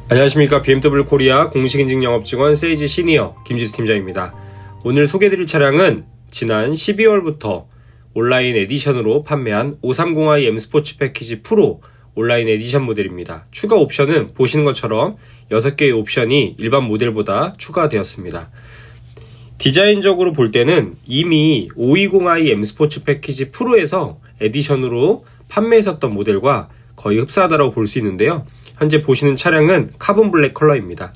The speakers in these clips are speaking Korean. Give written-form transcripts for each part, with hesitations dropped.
안녕하십니까. BMW 코리아 공식인증 영업직원 세이지 시니어 김지수 팀장입니다. 오늘 소개해드릴 차량은 지난 12월부터 온라인 에디션으로 판매한 530i M 스포츠 패키지 프로 온라인 에디션 모델입니다. 추가 옵션은 보시는 것처럼 6개의 옵션이 일반 모델보다 추가되었습니다. 디자인적으로 볼 때는 이미 520i M 스포츠 패키지 프로에서 에디션으로 판매했었던 모델과 거의 흡사하다고 볼 수 있는데요. 현재 보시는 차량은 카본 블랙 컬러입니다.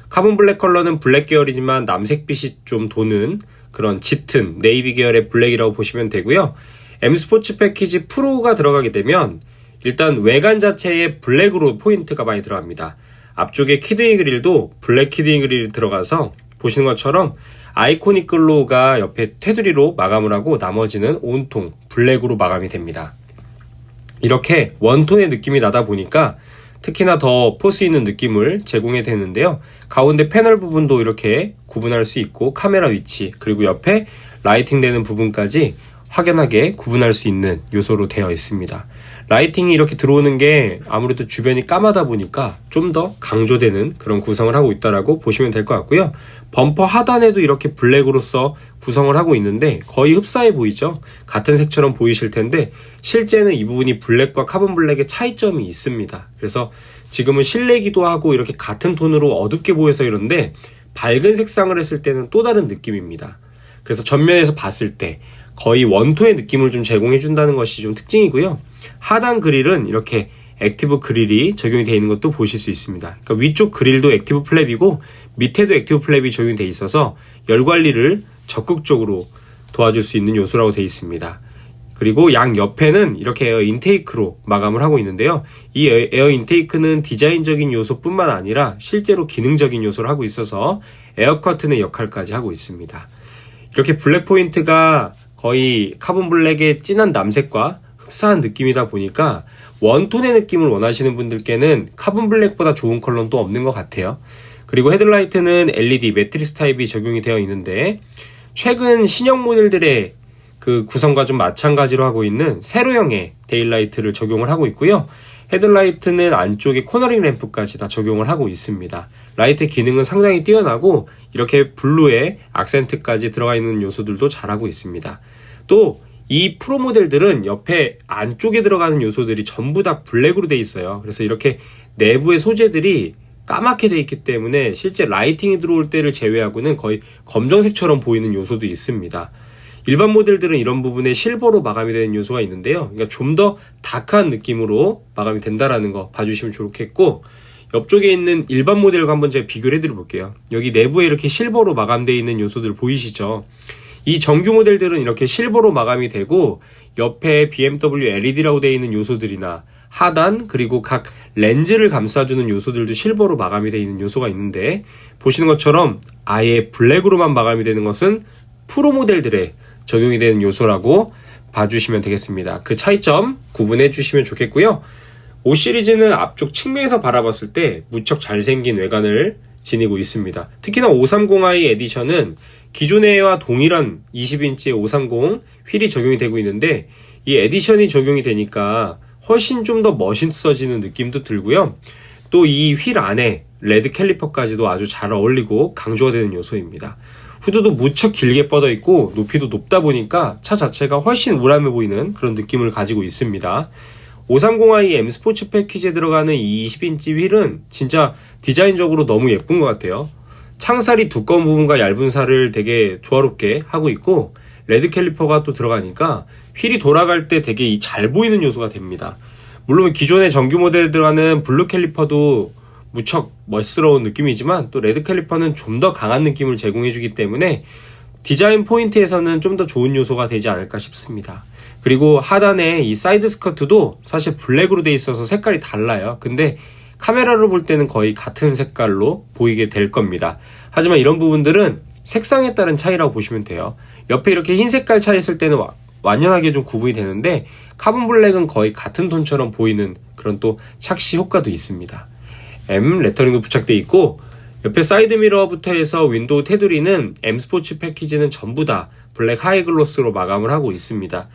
카본 블랙 컬러는 블랙 계열이지만 남색빛이 좀 도는 그런 짙은 네이비 계열의 블랙이라고 보시면 되고요. M 스포츠 패키지 프로가 들어가게 되면 일단 외관 자체에 블랙으로 포인트가 많이 들어갑니다. 앞쪽에 키드잉 그릴도 블랙 키드잉 그릴이 들어가서 보시는 것처럼 아이코닉 글로우가 옆에 테두리로 마감을 하고 나머지는 온통 블랙으로 마감이 됩니다. 이렇게 원톤의 느낌이 나다 보니까 특히나 더 포스 있는 느낌을 제공해 되는데요. 가운데 패널 부분도 이렇게 구분할 수 있고 카메라 위치 그리고 옆에 라이팅 되는 부분까지 확연하게 구분할 수 있는 요소로 되어 있습니다. 라이팅이 이렇게 들어오는 게 아무래도 주변이 까마다 보니까 좀 더 강조되는 그런 구성을 하고 있다라고 보시면 될 것 같고요. 범퍼 하단에도 이렇게 블랙으로서 구성을 하고 있는데 거의 흡사해 보이죠? 같은 색처럼 보이실 텐데 실제는 이 부분이 블랙과 카본 블랙의 차이점이 있습니다. 그래서 지금은 실내기도 하고 이렇게 같은 톤으로 어둡게 보여서 이런데 밝은 색상을 했을 때는 또 다른 느낌입니다. 그래서 전면에서 봤을 때 거의 원톤의 느낌을 좀 제공해 준다는 것이 좀 특징이고요. 하단 그릴은 이렇게 액티브 그릴이 적용이 되어 있는 것도 보실 수 있습니다. 그러니까 위쪽 그릴도 액티브 플랩이고 밑에도 액티브 플랩이 적용이 되어 있어서 열 관리를 적극적으로 도와줄 수 있는 요소라고 되어 있습니다. 그리고 양 옆에는 이렇게 에어 인테이크로 마감을 하고 있는데요. 이 에어 인테이크는 디자인적인 요소뿐만 아니라 실제로 기능적인 요소를 하고 있어서 에어 커튼의 역할까지 하고 있습니다. 이렇게 블랙 포인트가 거의 카본 블랙의 진한 남색과 흡사한 느낌이다 보니까 원톤의 느낌을 원하시는 분들께는 카본 블랙보다 좋은 컬러는 또 없는 것 같아요. 그리고 헤드라이트는 LED 매트리스 타입이 적용이 되어 있는데 최근 신형 모델들의 그 구성과 좀 마찬가지로 하고 있는 세로형의 데일라이트를 적용을 하고 있고요. 헤드라이트는 안쪽에 코너링 램프까지 다 적용을 하고 있습니다. 라이트 기능은 상당히 뛰어나고 이렇게 블루의 악센트까지 들어가 있는 요소들도 잘하고 있습니다. 또 이 프로 모델들은 옆에 안쪽에 들어가는 요소들이 전부 다 블랙으로 돼 있어요. 그래서 이렇게 내부의 소재들이 까맣게 돼 있기 때문에 실제 라이팅이 들어올 때를 제외하고는 거의 검정색처럼 보이는 요소도 있습니다. 일반 모델들은 이런 부분에 실버로 마감이 되는 요소가 있는데요. 그러니까 좀 더 다크한 느낌으로 마감이 된다라는 거 봐주시면 좋겠고, 옆쪽에 있는 일반 모델과 한번 제가 비교를 해드려 볼게요. 여기 내부에 이렇게 실버로 마감되어 있는 요소들 보이시죠? 이 정규 모델들은 이렇게 실버로 마감이 되고 옆에 BMW LED라고 되어 있는 요소들이나 하단 그리고 각 렌즈를 감싸주는 요소들도 실버로 마감이 되어 있는 요소가 있는데 보시는 것처럼 아예 블랙으로만 마감이 되는 것은 프로 모델들에 적용이 되는 요소라고 봐주시면 되겠습니다. 그 차이점 구분해 주시면 좋겠고요. 5 시리즈는 앞쪽 측면에서 바라봤을 때 무척 잘생긴 외관을 지니고 있습니다. 특히나 530i 에디션은 기존에와 동일한 20인치의 530 휠이 적용이 되고 있는데 이 에디션이 적용이 되니까 훨씬 좀 더 멋있어지는 느낌도 들고요. 또 이 휠 안에 레드 캘리퍼까지도 아주 잘 어울리고 강조가 되는 요소입니다. 후드도 무척 길게 뻗어 있고 높이도 높다 보니까 차 자체가 훨씬 우람해 보이는 그런 느낌을 가지고 있습니다. 530i M 스포츠 패키지에 들어가는 이 20인치 휠은 진짜 디자인적으로 너무 예쁜 것 같아요. 창살이 두꺼운 부분과 얇은 살을 되게 조화롭게 하고 있고 레드 캘리퍼가 또 들어가니까 휠이 돌아갈 때 되게 잘 보이는 요소가 됩니다. 물론 기존의 정규 모델에 들어가는 블루 캘리퍼도 무척 멋스러운 느낌이지만 또 레드 캘리퍼는 좀 더 강한 느낌을 제공해주기 때문에 디자인 포인트에서는 좀 더 좋은 요소가 되지 않을까 싶습니다. 그리고 하단에 이 사이드 스커트도 사실 블랙으로 돼 있어서 색깔이 달라요. 근데 카메라로 볼 때는 거의 같은 색깔로 보이게 될 겁니다. 하지만 이런 부분들은 색상에 따른 차이라고 보시면 돼요. 옆에 이렇게 흰 색깔 차 있을 때는 완연하게 좀 구분이 되는데 카본 블랙은 거의 같은 톤처럼 보이는 그런 또 착시 효과도 있습니다. M 레터링도 부착되어 있고 옆에 사이드미러부터 해서 윈도우 테두리는 M 스포츠 패키지는 전부 다 블랙 하이글로스로 마감을 하고 있습니다.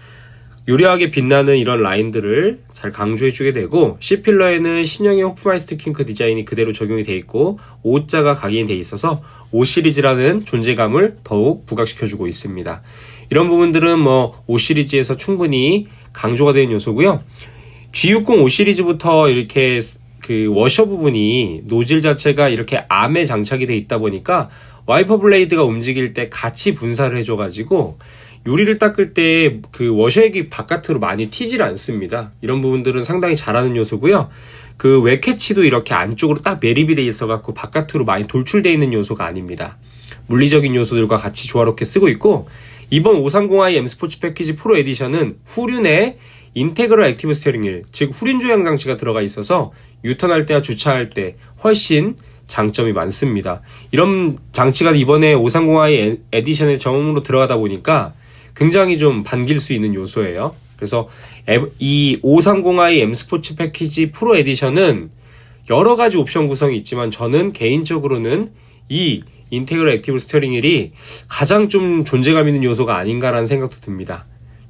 요리하게 빛나는 이런 라인들을 잘 강조해주게 되고, C필러에는 신형의 호프마이스터 킹크 디자인이 그대로 적용이 되어 있고 O자가 각인이 되어 있어서 O 시리즈라는 존재감을 더욱 부각시켜주고 있습니다. 이런 부분들은 O 시리즈에서 충분히 강조가 되는 요소고요. G60 O 시리즈부터 이렇게 그 워셔 부분이 노즐 자체가 이렇게 암에 장착이 되어 있다 보니까 와이퍼 블레이드가 움직일 때 같이 분사를 해줘가지고 유리를 닦을 때 그 워셔액이 바깥으로 많이 튀질 않습니다. 이런 부분들은 상당히 잘하는 요소고요. 그 웹캐치도 이렇게 안쪽으로 딱 매립이 되어 있어갖고 바깥으로 많이 돌출되어 있는 요소가 아닙니다. 물리적인 요소들과 같이 조화롭게 쓰고 있고, 이번 530i M 스포츠 패키지 프로 에디션은 후륜에 인테그럴 액티브 스티어링 휠, 즉 후륜 조향 장치가 들어가 있어서 유턴할 때와 주차할 때 훨씬 장점이 많습니다. 이런 장치가 이번에 530i 에디션의 정으로 들어가다 보니까 굉장히 좀 반길 수 있는 요소예요. 그래서 이 530i M 스포츠 패키지 프로 에디션은 여러 가지 옵션 구성이 있지만 저는 개인적으로는 이 인테그럴 액티브 스티어링 휠이 가장 좀 존재감 있는 요소가 아닌가라는 생각도 듭니다.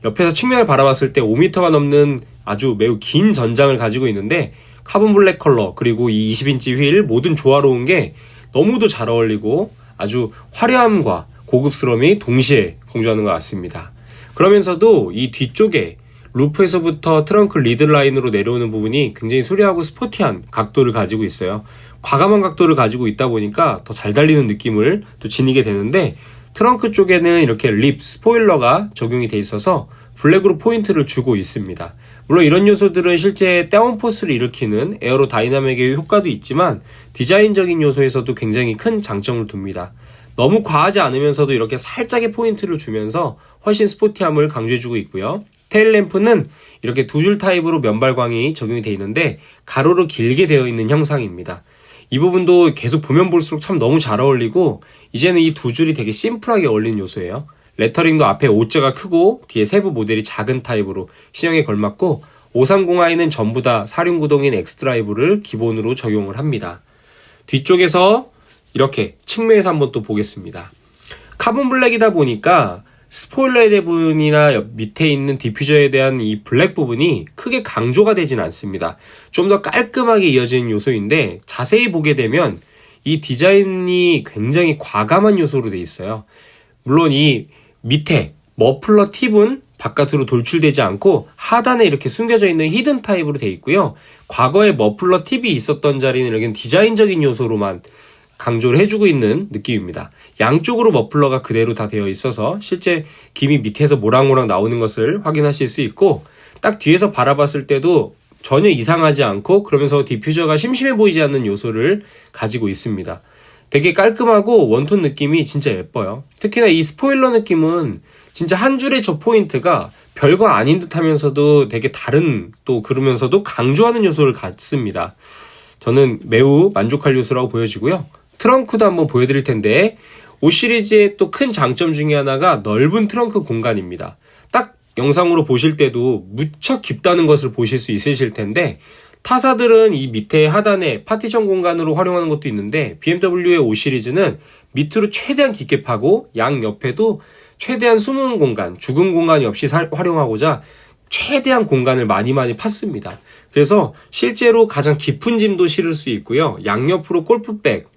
옆에서 측면을 바라봤을 때 5m가 넘는 아주 매우 긴 전장을 가지고 있는데 카본 블랙 컬러 그리고 이 20인치 휠 모든 조화로운 게 너무도 잘 어울리고 아주 화려함과 고급스러움이 동시에 공존하는 것 같습니다. 그러면서도 이 뒤쪽에 루프에서부터 트렁크 리드 라인으로 내려오는 부분이 굉장히 수려하고 스포티한 각도를 가지고 있어요. 과감한 각도를 가지고 있다 보니까 더 잘 달리는 느낌을 또 지니게 되는데, 트렁크 쪽에는 이렇게 립, 스포일러가 적용이 돼 있어서 블랙으로 포인트를 주고 있습니다. 물론 이런 요소들은 실제 다운포스를 일으키는 에어로 다이나믹의 효과도 있지만 디자인적인 요소에서도 굉장히 큰 장점을 둡니다. 너무 과하지 않으면서도 이렇게 살짝의 포인트를 주면서 훨씬 스포티함을 강조해주고 있고요. 테일램프는 이렇게 두 줄 타입으로 면발광이 적용이 되어 있는데 가로로 길게 되어 있는 형상입니다. 이 부분도 계속 보면 볼수록 참 너무 잘 어울리고, 이제는 이 두 줄이 되게 심플하게 어울리는 요소예요. 레터링도 앞에 O자가 크고 뒤에 세부 모델이 작은 타입으로 신형에 걸맞고, 530i는 전부 다 사륜구동인 엑스드라이브를 기본으로 적용을 합니다. 뒤쪽에서 이렇게 측면에서 한번 또 보겠습니다. 카본 블랙이다 보니까 스포일러의 부분이나 밑에 있는 디퓨저에 대한 이 블랙 부분이 크게 강조가 되진 않습니다. 좀 더 깔끔하게 이어지는 요소인데, 자세히 보게 되면 이 디자인이 굉장히 과감한 요소로 되어 있어요. 물론 이 밑에 머플러 팁은 바깥으로 돌출되지 않고 하단에 이렇게 숨겨져 있는 히든 타입으로 되어 있고요. 과거에 머플러 팁이 있었던 자리는 이렇게 디자인적인 요소로만 강조를 해주고 있는 느낌입니다. 양쪽으로 머플러가 그대로 다 되어 있어서 실제 김이 밑에서 모락모락 나오는 것을 확인하실 수 있고, 딱 뒤에서 바라봤을 때도 전혀 이상하지 않고 그러면서 디퓨저가 심심해 보이지 않는 요소를 가지고 있습니다. 되게 깔끔하고 원톤 느낌이 진짜 예뻐요. 특히나 이 스포일러 느낌은 진짜 한 줄의 저 포인트가 별거 아닌 듯 하면서도 되게 다른, 또 그러면서도 강조하는 요소를 갖습니다. 저는 매우 만족할 요소라고 보여지고요. 트렁크도 한번 보여드릴 텐데, 5 시리즈의 또 큰 장점 중에 하나가 넓은 트렁크 공간입니다. 딱 영상으로 보실 때도 무척 깊다는 것을 보실 수 있으실 텐데, 타사들은 이 밑에 하단에 파티션 공간으로 활용하는 것도 있는데 BMW의 5 시리즈는 밑으로 최대한 깊게 파고 양 옆에도 최대한 숨은 공간, 죽은 공간이 없이 활용하고자 최대한 공간을 많이 팠습니다. 그래서 실제로 가장 깊은 짐도 실을 수 있고요. 양옆으로 골프백,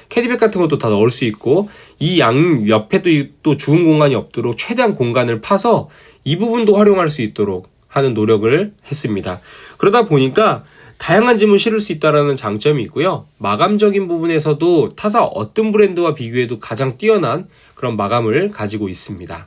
캐디백 같은 것도 다 넣을 수 있고, 이 양 옆에도 또 죽은 공간이 없도록 최대한 공간을 파서 이 부분도 활용할 수 있도록 하는 노력을 했습니다. 그러다 보니까 다양한 짐을 실을 수 있다는 장점이 있고요. 마감적인 부분에서도 타사 어떤 브랜드와 비교해도 가장 뛰어난 그런 마감을 가지고 있습니다.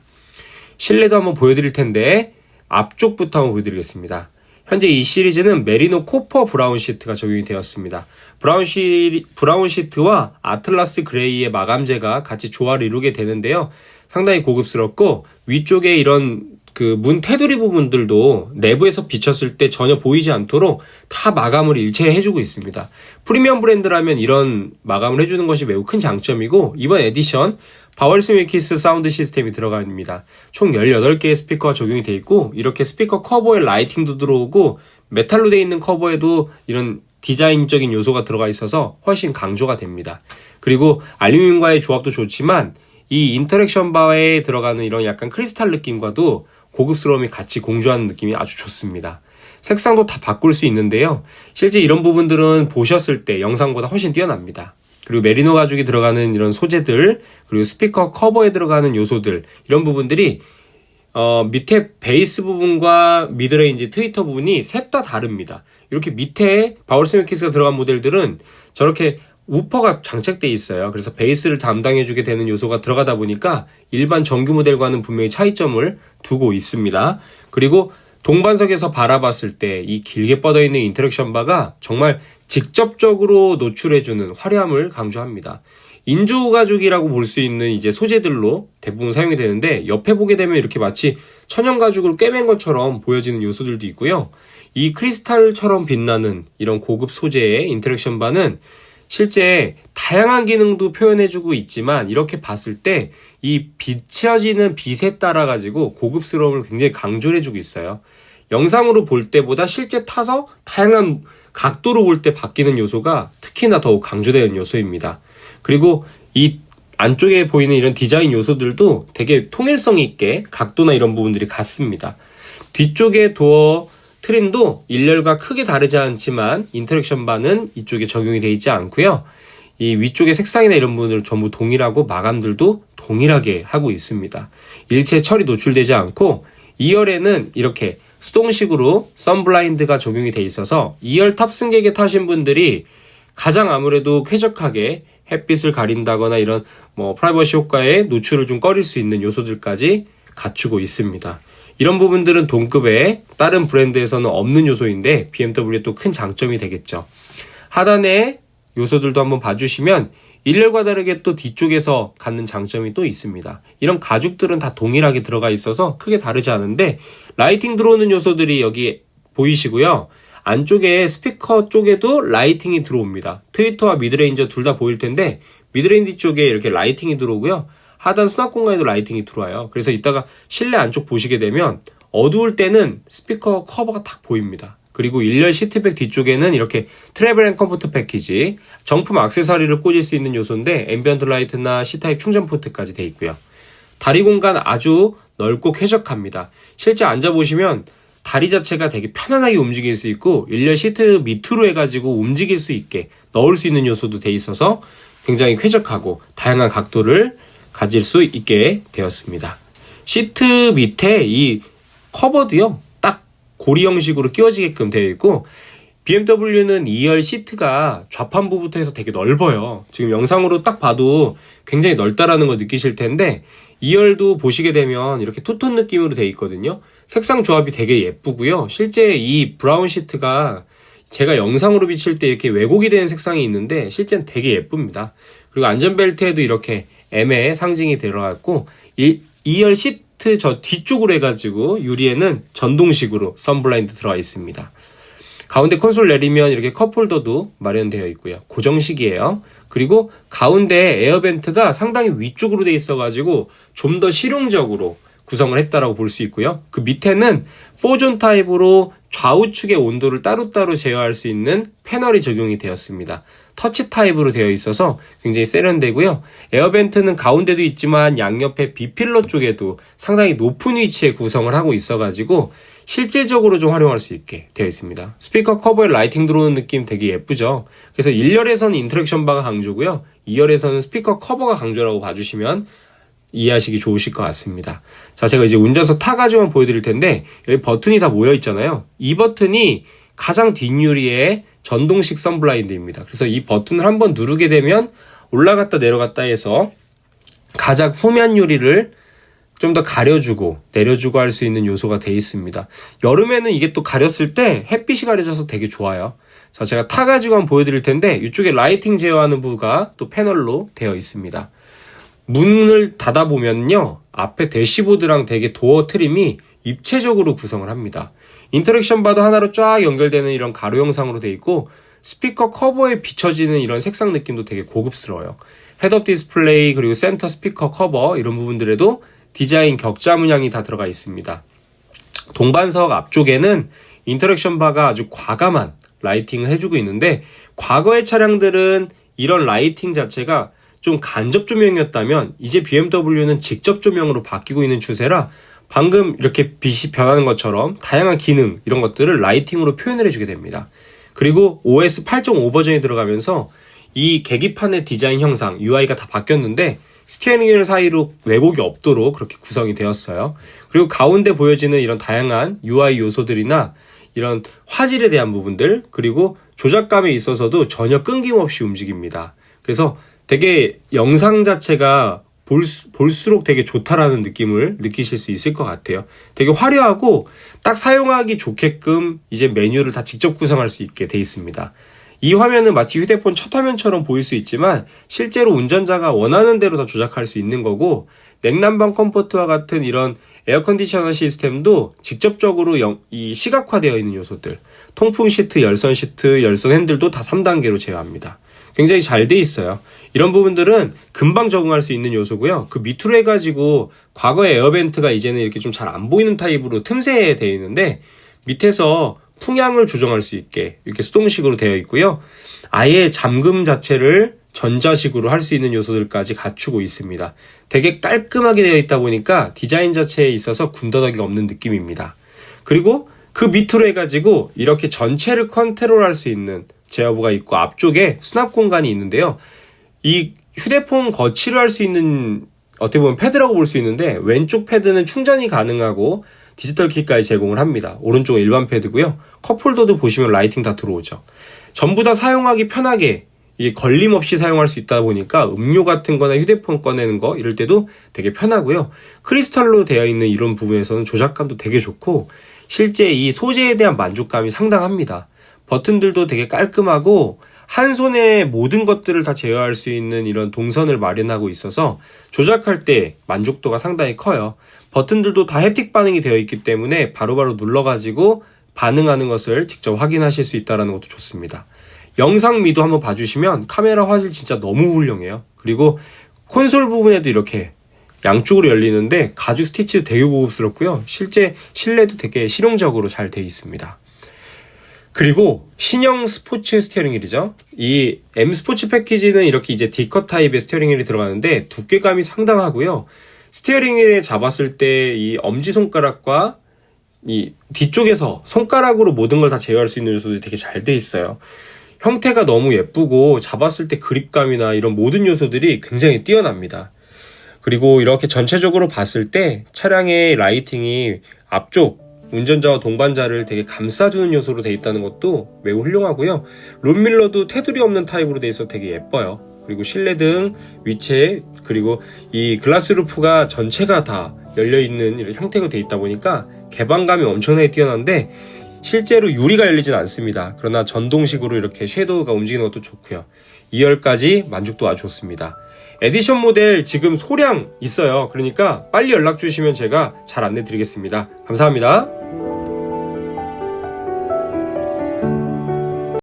실내도 한번 보여드릴 텐데, 앞쪽부터 한번 보여드리겠습니다. 현재 이 시리즈는 메리노 코퍼 브라운 시트가 적용이 되었습니다. 브라운 시트와 아틀라스 그레이의 마감재가 같이 조화를 이루게 되는데요. 상당히 고급스럽고, 위쪽에 이런 그 문 테두리 부분들도 내부에서 비쳤을 때 전혀 보이지 않도록 다 마감을 일체에 해주고 있습니다. 프리미엄 브랜드라면 이런 마감을 해주는 것이 매우 큰 장점이고, 이번 에디션 바월슨 윌키스 사운드 시스템이 들어갑니다. 총 18개의 스피커가 적용이 되어 있고, 이렇게 스피커 커버에 라이팅도 들어오고, 메탈로 되어 있는 커버에도 이런 디자인적인 요소가 들어가 있어서 훨씬 강조가 됩니다. 그리고 알루미늄과의 조합도 좋지만 이 인터랙션 바에 들어가는 이런 약간 크리스탈 느낌과도 고급스러움이 같이 공존하는 느낌이 아주 좋습니다. 색상도 다 바꿀 수 있는데요. 실제 이런 부분들은 보셨을 때 영상보다 훨씬 뛰어납니다. 그리고 메리노 가죽이 들어가는 이런 소재들, 그리고 스피커 커버에 들어가는 요소들, 이런 부분들이 밑에 베이스 부분과 미드레인지 트위터 부분이 셋 다 다릅니다. 이렇게 밑에 바울스미키스가 들어간 모델들은 저렇게 우퍼가 장착되어 있어요. 그래서 베이스를 담당해주게 되는 요소가 들어가다 보니까 일반 정규 모델과는 분명히 차이점을 두고 있습니다. 그리고 동반석에서 바라봤을 때 이 길게 뻗어있는 인터랙션 바가 정말 직접적으로 노출해주는 화려함을 강조합니다. 인조 가죽이라고 볼 수 있는 이제 소재들로 대부분 사용이 되는데, 옆에 보게 되면 이렇게 마치 천연 가죽으로 꿰맨 것처럼 보여지는 요소들도 있고요. 이 크리스탈처럼 빛나는 이런 고급 소재의 인터랙션 바는 실제 다양한 기능도 표현해주고 있지만, 이렇게 봤을 때 이 비춰지는 빛에 따라 가지고 고급스러움을 굉장히 강조를 해주고 있어요. 영상으로 볼 때보다 실제 타서 다양한 각도로 볼 때 바뀌는 요소가 특히나 더욱 강조되는 요소입니다. 그리고 이 안쪽에 보이는 이런 디자인 요소들도 되게 통일성 있게 각도나 이런 부분들이 같습니다. 뒤쪽에 도어 트림도 일렬과 크게 다르지 않지만 인터랙션 바는 이쪽에 적용이 되어 있지 않고요. 이 위쪽의 색상이나 이런 부분들 전부 동일하고 마감들도 동일하게 하고 있습니다. 일체 철이 노출되지 않고 2열에는 이렇게 수동식으로 선블라인드가 적용이 되어 있어서 2열 탑승객에 타신 분들이 가장 아무래도 쾌적하게 햇빛을 가린다거나 이런 프라이버시 효과에 노출을 좀 꺼릴 수 있는 요소들까지 갖추고 있습니다. 이런 부분들은 동급의 다른 브랜드에서는 없는 요소인데 BMW의 또 큰 장점이 되겠죠. 하단에 요소들도 한번 봐주시면 1열과 다르게 또 뒤쪽에서 갖는 장점이 또 있습니다. 이런 가죽들은 다 동일하게 들어가 있어서 크게 다르지 않은데, 라이팅 들어오는 요소들이 여기 보이시고요. 안쪽에 스피커 쪽에도 라이팅이 들어옵니다. 트위터와 미드레인저 둘 다 보일 텐데, 미드레인지 쪽에 이렇게 라이팅이 들어오고요. 하단 수납 공간에도 라이팅이 들어와요. 그래서 이따가 실내 안쪽 보시게 되면 어두울 때는 스피커 커버가 딱 보입니다. 그리고 1열 시트백 뒤쪽에는 이렇게 트래블 앤 컴포트 패키지, 정품 액세서리를 꽂을 수 있는 요소인데 앰비언트 라이트나 C타입 충전 포트까지 되어 있고요. 다리 공간 아주 넓고 쾌적합니다. 실제 앉아보시면 다리 자체가 되게 편안하게 움직일 수 있고 1열 시트 밑으로 해가지고 움직일 수 있게 넣을 수 있는 요소도 되어 있어서 굉장히 쾌적하고 다양한 각도를 가질 수 있게 되었습니다. 시트 밑에 이 커버도요, 딱 고리 형식으로 끼워지게끔 되어 있고, BMW는 2열 시트가 좌판부부터 해서 되게 넓어요. 지금 영상으로 딱 봐도 굉장히 넓다라는 거 느끼실 텐데, 2열도 보시게 되면 이렇게 투톤 느낌으로 되어 있거든요. 색상 조합이 되게 예쁘고요. 실제 이 브라운 시트가 제가 영상으로 비칠 때 이렇게 왜곡이 되는 색상이 있는데 실제는 되게 예쁩니다. 그리고 안전벨트에도 이렇게 M의 상징이 들어갔고, 2열 시트 저 뒤쪽으로 해가지고 유리에는 전동식으로 선블라인드 들어가 있습니다. 가운데 콘솔 내리면 이렇게 컵홀더도 마련되어 있고요. 고정식이에요. 그리고 가운데 에어벤트가 상당히 위쪽으로 되어 있어가지고 좀 더 실용적으로 구성을 했다라고 볼 수 있고요. 그 밑에는 4존 타입으로 좌우측의 온도를 따로따로 제어할 수 있는 패널이 적용이 되었습니다. 터치 타입으로 되어 있어서 굉장히 세련되고요. 에어벤트는 가운데도 있지만 양옆에 B필러 쪽에도 상당히 높은 위치에 구성을 하고 있어가지고 실질적으로 좀 활용할 수 있게 되어 있습니다. 스피커 커버에 라이팅 들어오는 느낌 되게 예쁘죠. 그래서 1열에서는 인터랙션 바가 강조고요. 2열에서는 스피커 커버가 강조라고 봐주시면 이해하시기 좋으실 것 같습니다. 자, 제가 이제 운전석 타가지고만 보여드릴 텐데, 여기 버튼이 다 모여 있잖아요. 이 버튼이 가장 뒷유리의 전동식 선블라인드입니다. 그래서 이 버튼을 한번 누르게 되면 올라갔다 내려갔다 해서 가장 후면 유리를 좀 더 가려주고 내려주고 할 수 있는 요소가 되어 있습니다. 여름에는 이게 또 가렸을 때 햇빛이 가려져서 되게 좋아요. 자, 제가 타가지고 한번 보여드릴 텐데, 이쪽에 라이팅 제어하는 부가 또 패널로 되어 있습니다. 문을 닫아보면요, 앞에 대시보드랑 되게 도어 트림이 입체적으로 구성을 합니다. 인터랙션 바도 하나로 쫙 연결되는 이런 가로 형상으로 되어 있고, 스피커 커버에 비춰지는 이런 색상 느낌도 되게 고급스러워요. 헤드업 디스플레이, 그리고 센터 스피커 커버 이런 부분들에도 디자인 격자 문양이 다 들어가 있습니다. 동반석 앞쪽에는 인터랙션 바가 아주 과감한 라이팅을 해주고 있는데, 과거의 차량들은 이런 라이팅 자체가 좀 간접 조명이었다면 이제 BMW는 직접 조명으로 바뀌고 있는 추세라 방금 이렇게 빛이 변하는 것처럼 다양한 기능 이런 것들을 라이팅으로 표현을 해주게 됩니다. 그리고 OS 8.5 버전이 들어가면서 이 계기판의 디자인 형상 UI가 다 바뀌었는데 스티어링 휠 사이로 왜곡이 없도록 그렇게 구성이 되었어요. 그리고 가운데 보여지는 이런 다양한 UI 요소들이나 이런 화질에 대한 부분들, 그리고 조작감에 있어서도 전혀 끊김없이 움직입니다. 그래서 되게 영상 자체가 볼수록 되게 좋다라는 느낌을 느끼실 수 있을 것 같아요. 되게 화려하고 딱 사용하기 좋게끔 이제 메뉴를 다 직접 구성할 수 있게 돼 있습니다. 이 화면은 마치 휴대폰 첫 화면처럼 보일 수 있지만 실제로 운전자가 원하는 대로 다 조작할 수 있는 거고, 냉난방 컴포트와 같은 이런 에어컨디셔너 시스템도 직접적으로 이 시각화되어 있는 요소들, 통풍 시트, 열선 시트, 열선 핸들도 다 3단계로 제어합니다. 굉장히 잘 돼 있어요. 이런 부분들은 금방 적응할 수 있는 요소고요. 그 밑으로 해가지고 과거의 에어벤트가 이제는 이렇게 좀 잘 안 보이는 타입으로 틈새에 되어 있는데 밑에서 풍향을 조정할 수 있게 이렇게 수동식으로 되어 있고요. 아예 잠금 자체를 전자식으로 할 수 있는 요소들까지 갖추고 있습니다. 되게 깔끔하게 되어 있다 보니까 디자인 자체에 있어서 군더더기가 없는 느낌입니다. 그리고 그 밑으로 해가지고 이렇게 전체를 컨트롤할 수 있는 제어부가 있고 앞쪽에 수납 공간이 있는데요. 이 휴대폰 거치를 할 수 있는 어떻게 보면 패드라고 볼 수 있는데, 왼쪽 패드는 충전이 가능하고 디지털 키까지 제공을 합니다. 오른쪽은 일반 패드고요. 컵홀더도 보시면 라이팅 다 들어오죠. 전부 다 사용하기 편하게 이게 걸림 없이 사용할 수 있다 보니까 음료 같은 거나 휴대폰 꺼내는 거 이럴 때도 되게 편하고요. 크리스탈로 되어 있는 이런 부분에서는 조작감도 되게 좋고 실제 이 소재에 대한 만족감이 상당합니다. 버튼들도 되게 깔끔하고 한 손에 모든 것들을 다 제어할 수 있는 이런 동선을 마련하고 있어서 조작할 때 만족도가 상당히 커요. 버튼들도 다 햅틱 반응이 되어 있기 때문에 바로바로 눌러가지고 반응하는 것을 직접 확인하실 수 있다는 것도 좋습니다. 영상미도 한번 봐주시면 카메라 화질 진짜 너무 훌륭해요. 그리고 콘솔 부분에도 이렇게 양쪽으로 열리는데 가죽 스티치도 되게 고급스럽고요. 실제 실내도 되게 실용적으로 잘 되어 있습니다. 그리고 신형 스포츠 스티어링 휠이죠. 이 M 스포츠 패키지는 이렇게 이제 D컷 타입의 스티어링 휠이 들어가는데 두께감이 상당하고요. 스티어링 휠에 잡았을 때 이 엄지손가락과 이 뒤쪽에서 손가락으로 모든 걸 다 제어할 수 있는 요소들이 되게 잘 돼 있어요. 형태가 너무 예쁘고 잡았을 때 그립감이나 이런 모든 요소들이 굉장히 뛰어납니다. 그리고 이렇게 전체적으로 봤을 때 차량의 라이팅이 앞쪽 운전자와 동반자를 되게 감싸주는 요소로 되어 있다는 것도 매우 훌륭하고요. 룸밀러도 테두리 없는 타입으로 되어 있어서 되게 예뻐요. 그리고 실내등, 위체, 그리고 이 글라스 루프가 전체가 다 열려있는 이런 형태로 되어 있다 보니까 개방감이 엄청나게 뛰어난데 실제로 유리가 열리진 않습니다. 그러나 전동식으로 이렇게 섀도우가 움직이는 것도 좋고요. 2열까지 만족도가 아주 좋습니다. 에디션 모델 지금 소량 있어요. 그러니까 빨리 연락 주시면 제가 잘 안내 드리겠습니다. 감사합니다.